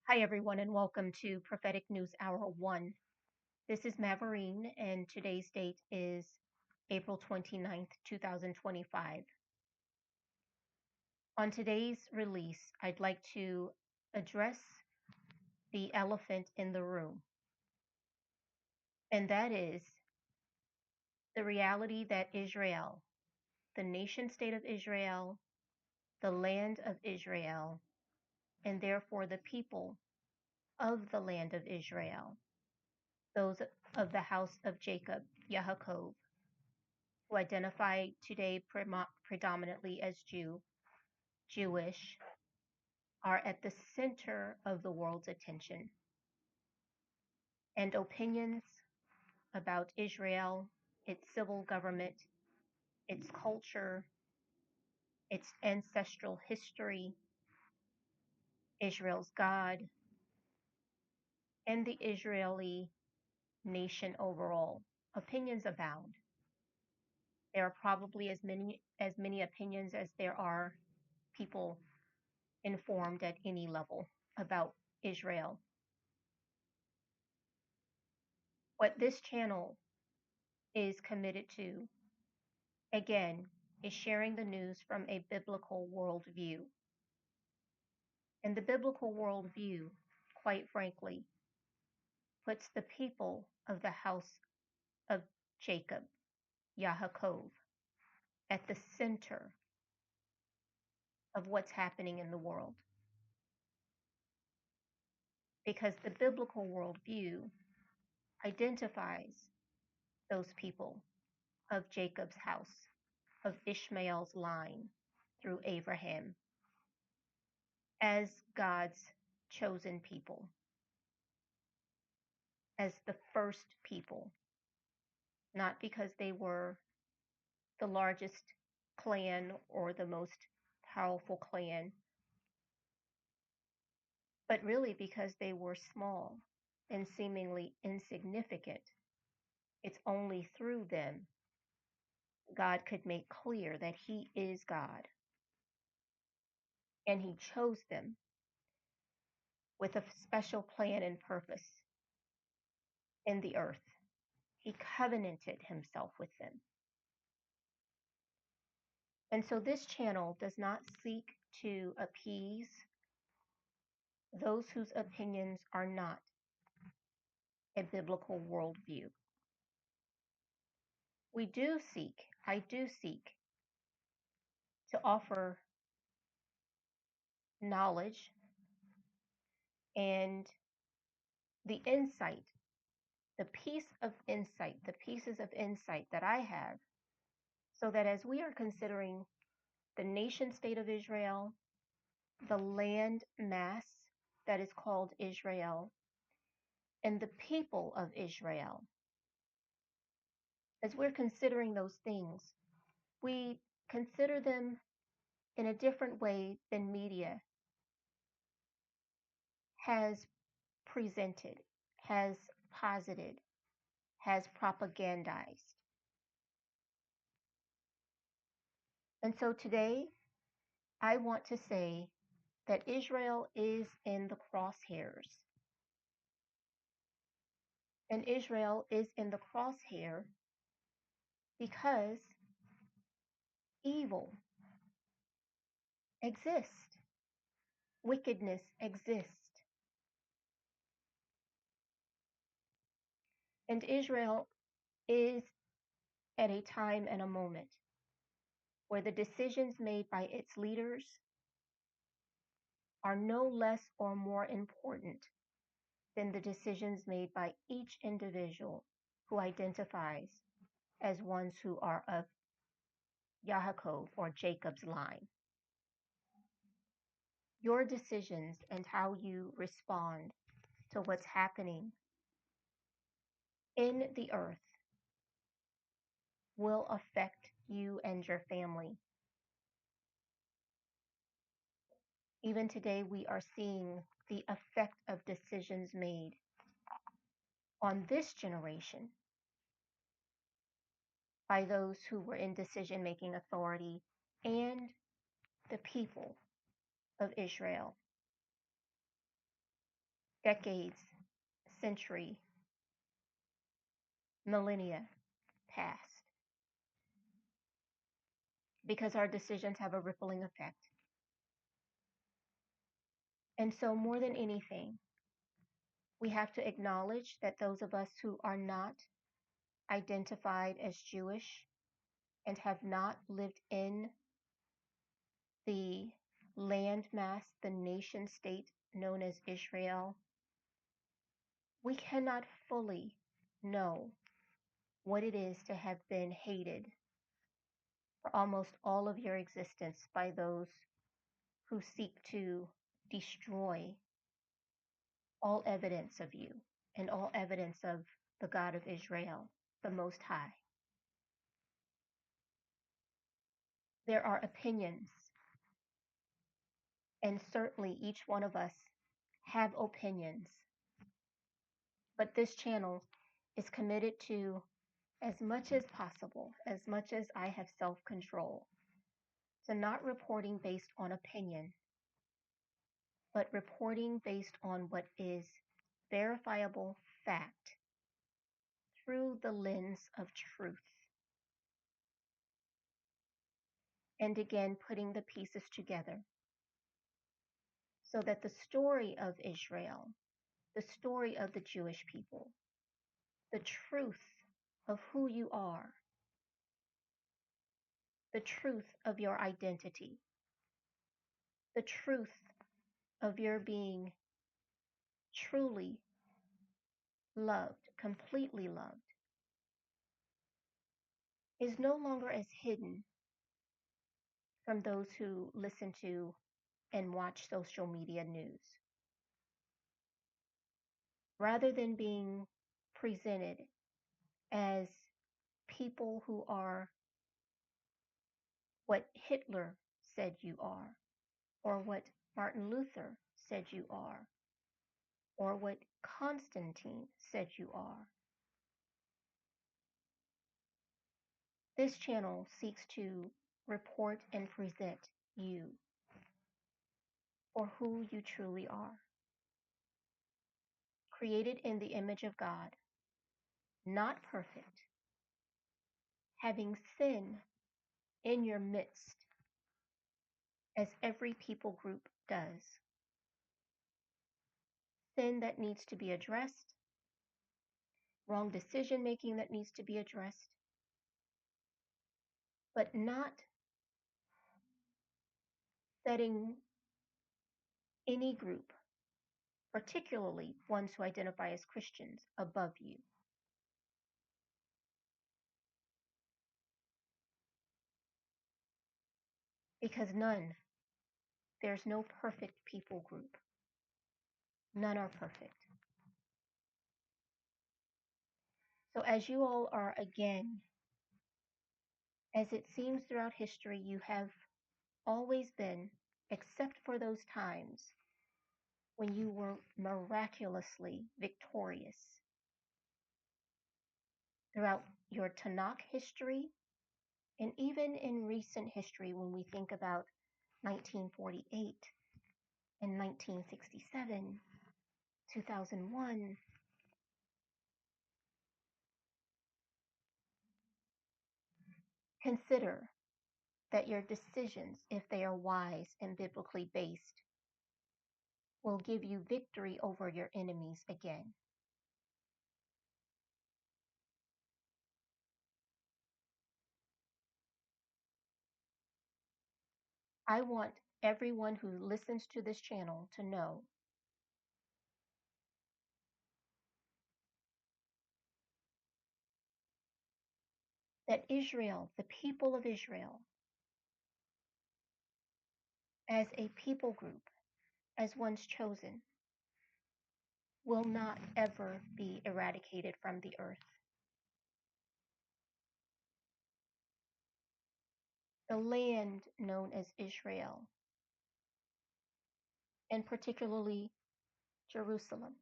Hi, everyone, and welcome to Prophetic News Hour 1. This is Maverine, and today's date is April 29th, 2025. On today's release, I'd like to address the elephant in the room, and that is the reality that Israel, the nation state of Israel, the land of Israel, and therefore the people of the land of Israel, those of the house of Jacob, Yaakov, who identify today predominantly as Jewish, are at the center of the world's attention. And opinions about Israel, its civil government, its culture, its ancestral history, Israel's God, and the Israeli nation overall. Opinions abound. There are probably as many opinions as there are people informed at any level about Israel. What this channel is committed to, again, is sharing the news from a biblical worldview. And the biblical worldview, quite frankly, puts the people of the house of Jacob, Yaakov, at the center of what's happening in the world. Because the biblical worldview identifies those people of Jacob's house, of Ishmael's line through Abraham, as God's chosen people, as the first people, not because they were the largest clan or the most powerful clan, but really because they were small and seemingly insignificant. It's only through them God could make clear that He is God. And He chose them with a special plan and purpose in the earth. He covenanted Himself with them. And so this channel does not seek to appease those whose opinions are not a biblical worldview. I do seek to offer knowledge and the insight, the pieces of insight that I have, so that as we are considering the nation state of Israel, the land mass that is called Israel, and the people of Israel, as we're considering those things, we consider them in a different way than media has presented, has posited, has propagandized. And so today, I want to say that Israel is in the crosshairs. And Israel is in the crosshair because evil exists, wickedness exists. And Israel is at a time and a moment where the decisions made by its leaders are no less or more important than the decisions made by each individual who identifies as ones who are of Yaakov or Jacob's line. Your decisions and how you respond to what's happening in the earth will affect you and your family. Even today, we are seeing the effect of decisions made on this generation by those who were in decision-making authority and the people of Israel. decades, century, millennia past, because our decisions have a rippling effect. And so, more than anything, we have to acknowledge that those of us who are not identified as Jewish and have not lived in the landmass, the nation state known as Israel, we cannot fully know what it is to have been hated for almost all of your existence by those who seek to destroy all evidence of you and all evidence of the God of Israel, the Most High. There are opinions, and certainly each one of us have opinions, but this channel is committed to, as much as possible, as much as I have self-control, to not reporting based on opinion, but reporting based on what is verifiable fact through the lens of truth. And again, putting the pieces together so that the story of Israel, the story of the Jewish people, the truth of who you are, the truth of your identity, the truth of your being truly loved, completely loved, is no longer as hidden from those who listen to and watch social media news. Rather than being presented as people who are what Hitler said you are, or what Martin Luther said you are, or what Constantine said you are. This channel seeks to report and present you for who you truly are. Created in the image of God, not perfect, having sin in your midst, as every people group does. Sin that needs to be addressed, wrong decision making that needs to be addressed, but not setting any group, particularly ones who identify as Christians, above you. Because there's no perfect people group. None are perfect. So as you all are, again, as it seems throughout history, you have always been, except for those times when you were miraculously victorious. Throughout your Tanakh history, and even in recent history, when we think about 1948 and 1967, 2001, consider that your decisions, if they are wise and biblically based, will give you victory over your enemies again. I want everyone who listens to this channel to know that Israel, the people of Israel, as a people group, as ones chosen, will not ever be eradicated from the earth. The land known as Israel, and particularly Jerusalem,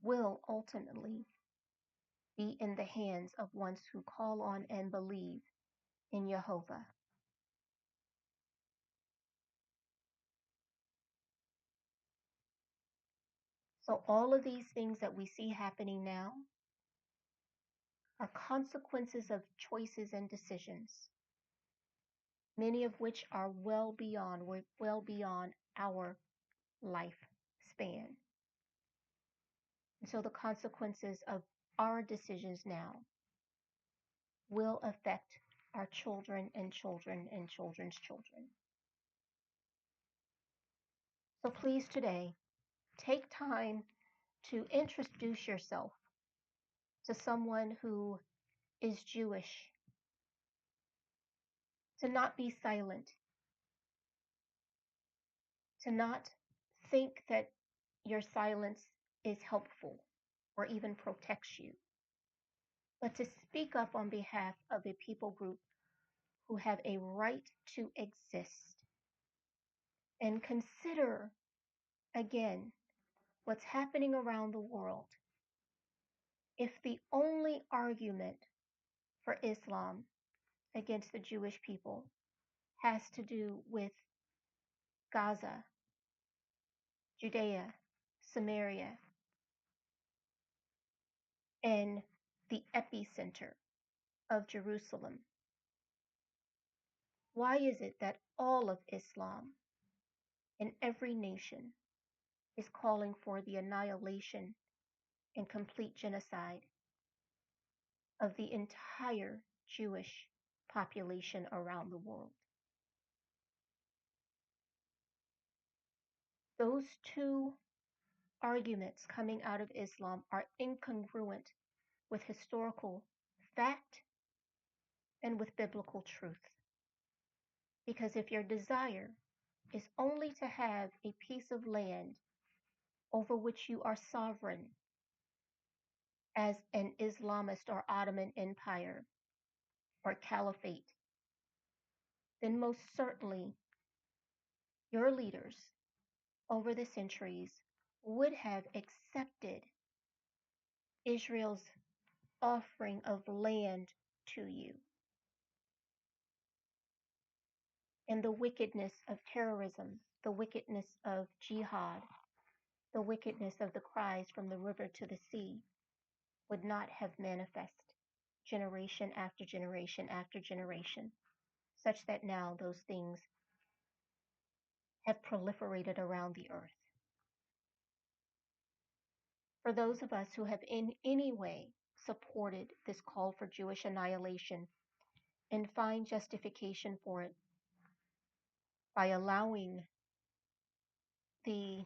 will ultimately be in the hands of ones who call on and believe in Jehovah. So all of these things that we see happening now are consequences of choices and decisions, many of which are well beyond our lifespan. And so the consequences of our decisions now will affect our children and children and children's children. So please today, take time to introduce yourself to someone who is Jewish, to not be silent, to not think that your silence is helpful or even protects you, but to speak up on behalf of a people group who have a right to exist. And consider again what's happening around the world. If the only argument for Islam against the Jewish people has to do with Gaza, Judea, Samaria, and the epicenter of Jerusalem, why is it that all of Islam in every nation is calling for the annihilation and complete genocide of the entire Jewish population around the world? Those two arguments coming out of Islam are incongruent with historical fact and with biblical truth. Because if your desire is only to have a piece of land over which you are sovereign as an Islamist or Ottoman Empire or caliphate, then most certainly your leaders over the centuries would have accepted Israel's offering of land to you. And the wickedness of terrorism, the wickedness of jihad, the wickedness of the cries from the river to the sea would not have manifest generation after generation after generation, such that now those things have proliferated around the earth. For those of us who have in any way supported this call for Jewish annihilation and find justification for it by allowing the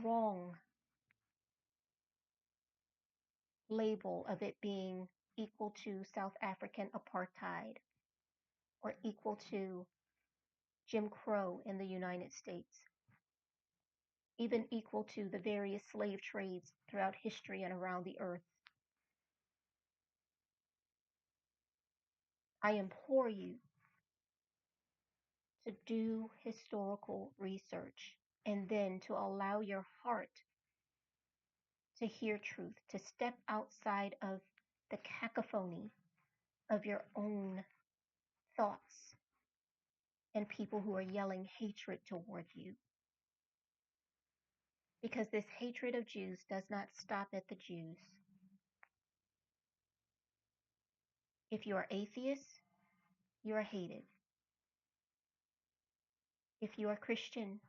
wrong label of it being equal to South African apartheid or equal to Jim Crow in the United States, even equal to the various slave trades throughout history and around the earth, I implore you to do historical research and then to allow your heart to hear truth, to step outside of the cacophony of your own thoughts and people who are yelling hatred toward you. Because this hatred of Jews does not stop at the Jews. If you are atheist, you are hated. If you are Christian,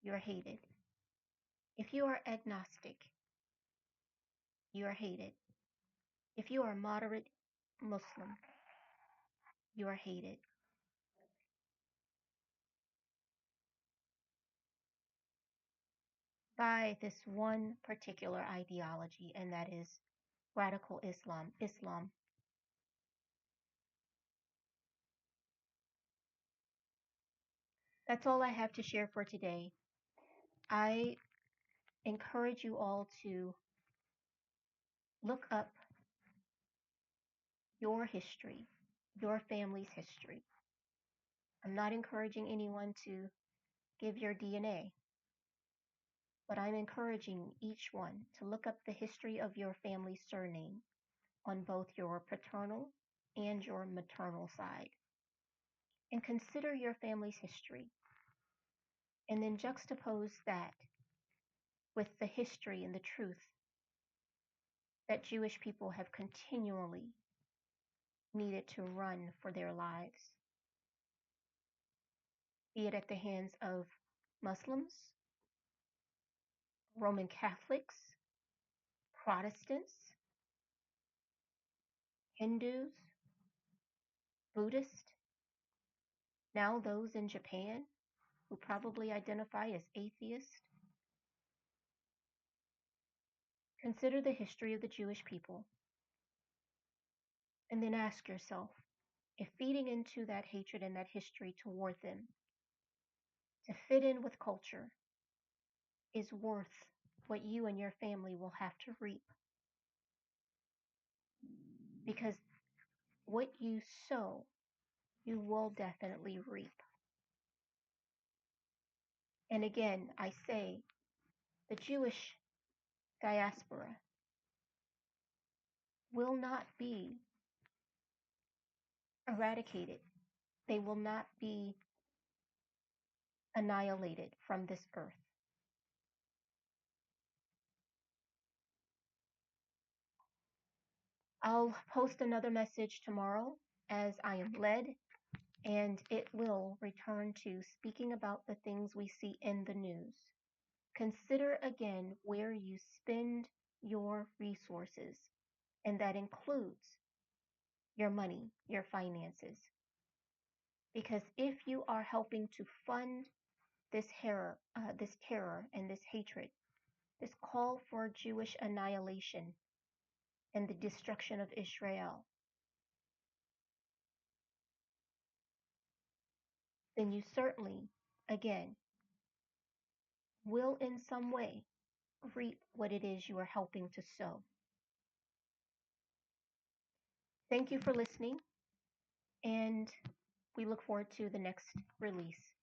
you are hated. If you are agnostic, you are hated. If you are moderate Muslim, you are hated. By this one particular ideology, and that is radical Islam. That's all I have to share for today. I encourage you all to look up your history, your family's history. I'm not encouraging anyone to give your DNA, but I'm encouraging each one to look up the history of your family's surname on both your paternal and your maternal side. And consider your family's history And then juxtapose that with the history and the truth that Jewish people have continually needed to run for their lives, be it at the hands of Muslims, Roman Catholics, Protestants, Hindus, Buddhists, now those in Japan who probably identify as atheists. Consider the history of the Jewish people and then ask yourself if feeding into that hatred and that history toward them to fit in with culture is worth what you and your family will have to reap. Because what you sow, you will definitely reap. And again, I say the Jewish diaspora will not be eradicated. They will not be annihilated from this earth. I'll post another message tomorrow as I am led, and it will return to speaking about the things we see in the news. Consider again where you spend your resources, and that includes your money, your finances. Because if you are helping to fund this terror and this hatred, this call for Jewish annihilation and the destruction of Israel, then you certainly, again, will in some way reap what it is you are helping to sow. Thank you for listening, and we look forward to the next release.